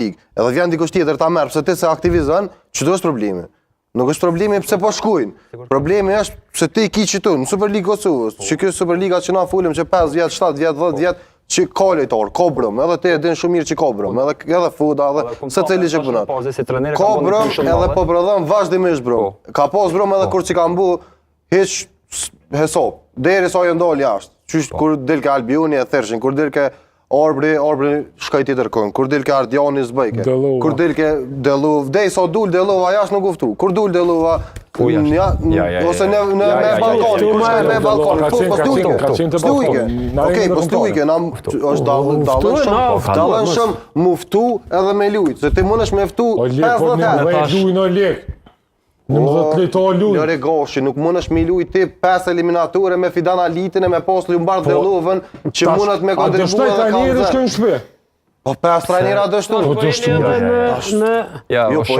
ligë. Edhe vjen dikush tjetër ta merr pse ti se aktivizon, çdo është problemi. Nuk është problemi pse po shkojnë. Problemi është pse ti ki qitu në Superligë Kosovës. Që kjo Superliga që na folëm që 5 vjet, 7 vjet, 10 vjet që ka lojtar, ka brëm, edhe ti e din shumë mirë që ka brëm, edhe futa, edhe secili që punon. Ka brëm edhe po prodhon vazhdimisht brëm. Ka pas brëm edhe kur që ka mbu hiç hesop. Derisa ajo ndal jashtë. Qysh kur del ka Albioni e Thershin, kur del ka Arbri shkoj tjetër kënd. Kur del ke Ardiani zbëjke. Kur del ke Delluv, sa dul Delluva jashtë nuk uftu. Kur dul Delluva ose në me balkon, kur shkoj me balkon, po stujke. Okej, po stujke, është dallën shumë muftu edhe me lujt, se ti mundesh me ftu 50 herë. 19 lojtar luj. Lore Goshi, nuk mundesh me luj ti 5 eliminature me Fidan Alitin e me posli u mbar Delluvën që mundet me kontribuar edhe trajnerë shkojnë në shtëpi. Po 5 trajnera dështu. Jo, po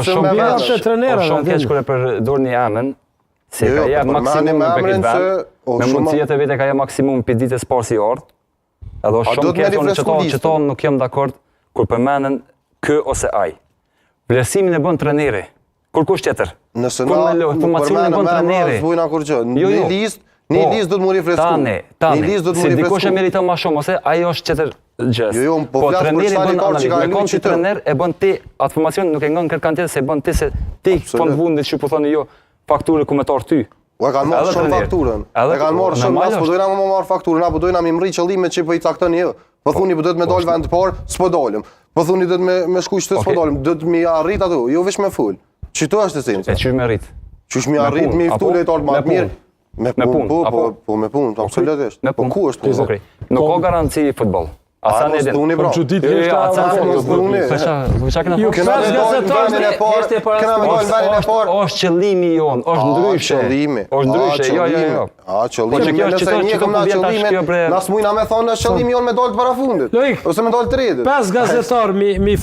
shumë keq kur e përdor një emën, se ka jep maksimum për këtë vend, me mundësia të vete ka jep maksimum për ditës parë si ardh. Edhe është shumë keq që ta nuk jam dakord kur përmenden kë ose aj. Vlerësimin e bën trajneri. Kur kush tjetër? Nëse na informacionin e bën trajneri. Një listë do të më rifresku. Tani, si dikush e meriton më shumë, ose ajo është tjetër gjës. Po trajneri bën analizë, me kon që trajner e bën ti, atë informacion nuk e ngon kërkan tjetër, se bën ti se ti fond fundit që po thoni jo, fakturë komentar ty. U e kanë marrë shumë fakturën. E kanë marrë shumë, as po dojna më marrë fakturën, apo dojna më mri qëllimet që po i caktoni ju. Po thuni po do të më dal vend parë, s'po dalim. Po thuni do të më shkuj shtëpi, s'po dalim, do të më arrit ato, jo vetëm me ful. Çito është esenca. E çu më arrit. Çush më arrit me ftu lojtar më të mirë. Me punë, po me punë, absolutisht. Po ku është punë? Nuk ka garanci futboll. Asa ne duni bro. Çudit është qëllimi jon, është ndryshe. Është ndryshe, jo. Qëllimi nëse një kom na qëllime, na smujna me thonë qëllimi jon me dal para fundit. Ose me dal 30. 5 gazetar mi